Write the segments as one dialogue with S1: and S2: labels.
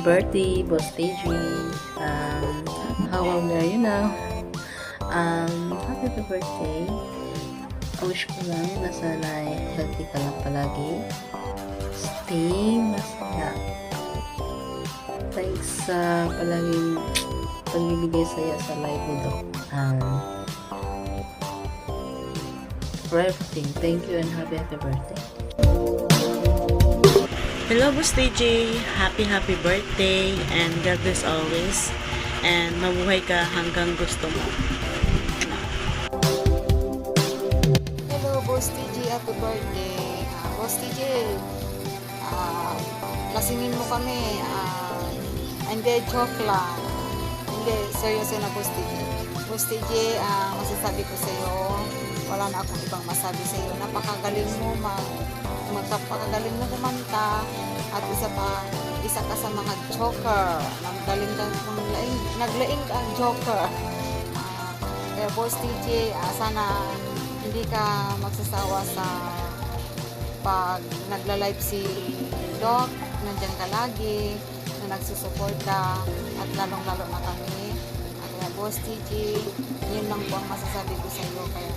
S1: birthday, Boss TJ. How old are you now? Happy birthday. Wish ko lang na sana healthy ka lang palagi. Stay masaya. Thanks sa palaging pagbibigay saya sa live mo, Doc. For everything. Thank you and happy birthday.
S2: Hello, Boss TJ. Happy birthday and God bless always. And mabuhay ka hanggang gusto mo.
S3: Hello, Boss TJ. Happy birthday. Boss TJ, lasingin mo kami. Hindi, joke lang. Hindi, seryoso na, Boss TJ. Boss TJ, masasabi ko sa iyo, wala na akong ibang masabi sa iyo. Napakagaling mo, magkapakagaling mo kumanta, at isa ka sa mga joker. Naglaing ka ang joker. Kaya Boss TJ, sana hindi ka magsasawa sa pag nagla-live si Doc, nandiyan ka lagi, na nagsusuporta, at lalong-lalo na kami. Kaya Boss TJ, yun lang po ang masasabi ko sa iyo. Kaya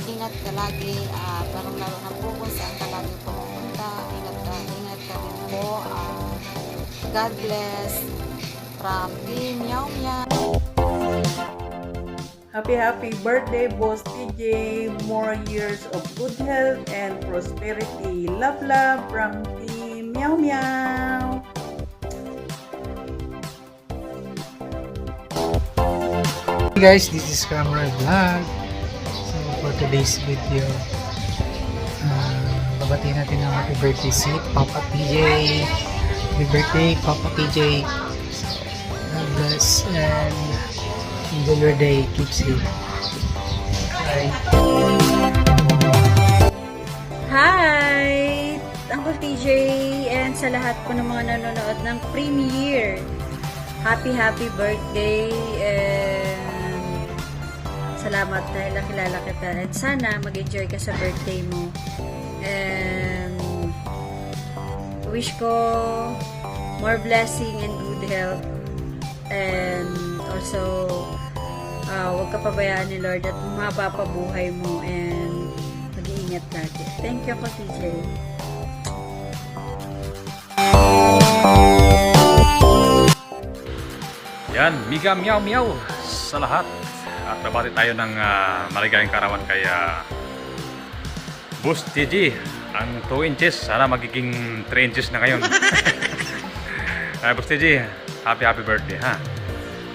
S3: ingat ka lagi, at lalong-lalo na po kung saan ka lagi pumunta. Ingat ka rin po. God bless from Team Meow Meow.
S4: Happy birthday, Boss TJ. More years of good health and prosperity. Love from Team Meow Meow.
S5: Hey guys, this is Camera Vlog. So for today's video, babatiin natin ang happy birthday si Papa TJ. Happy birthday, Papa TJ. God bless and enjoy your day. Keep safe. Bye.
S6: Hi! Uncle TJ and sa lahat po ng mga nanonood ng premiere. Happy birthday and salamat dahil nakilala kita and sana mag-enjoy ka sa birthday mo. And wish ko more blessing and good health, and also huwag ka pabayaan ni Lord at mahaba pa buhay mo and mag-iingat lagi. Thank you, Uncle TJ.
S7: Yan, Miga Meow Meow sa lahat. At babati tayo ng maligayang karawan kay Boss TJ. Ang 2 inches, sana magiging 3 inches na ngayon. Boss TJ, happy birthday ha.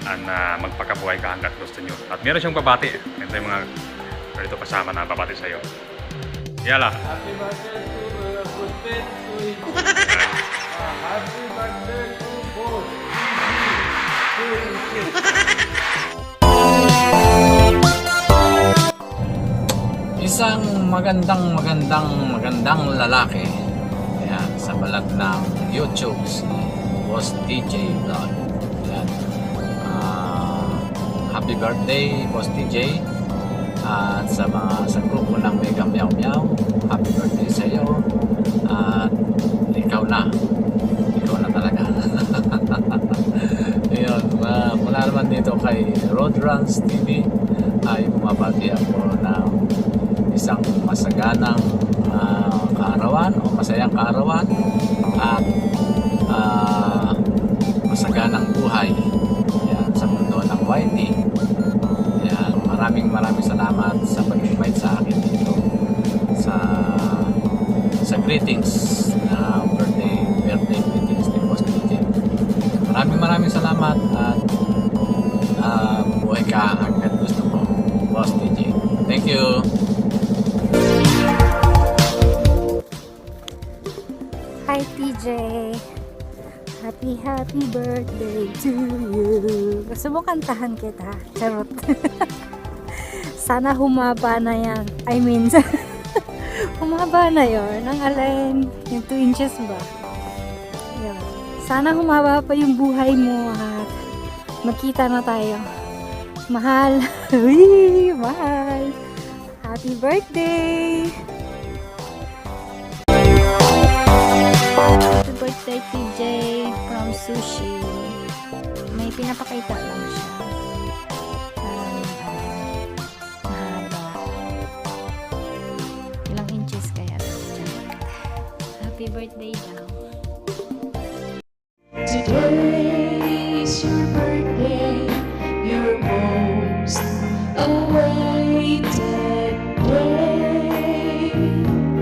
S7: And magpakabuhay ka hanggat gusto nyo. At meron siyang babati. Ito yung mga dito kasama na babati sa'yo. Yala.
S8: Happy birthday to Boss TJ. Happy birthday to Boss TJ.
S9: Isang magandang lalaki. Ayan, sa balat ng YouTube si Boss TJ Vlog. Ayan. Happy birthday, Boss TJ. At sa grupo ng Mega Meow Meow, happy birthday sa iyo. At ikaw na talaga. Ayun, mula naman dito kay Road Runs TV ay bumabati ako ng isang masaganang kaarawan o masayang kaarawan at masaganang buhay. Ayan, sa mundo ng YT. Ayan, maraming salamat sa pag-invite sa akin dito sa greetings na birthday greetings ni Boss TJ. Maraming salamat at buhay ka hanggang gusto mo, Boss TJ. Thank you.
S10: Hi TJ, happy birthday to you. Gusto mo kantahan kita? Charot. Sana humaba na yan. I mean, humaba na yun. Ang alin, yung 2 inches ba? Yun. Sana humaba pa yung buhay mo at magkita na tayo. Mahal. Uy, mahal. Happy birthday! Happy birthday birthday, TJ, from Sushi. May pinapakita lang siya. Mahaba. Ilang inches kaya to? Happy birthday daw.
S11: Today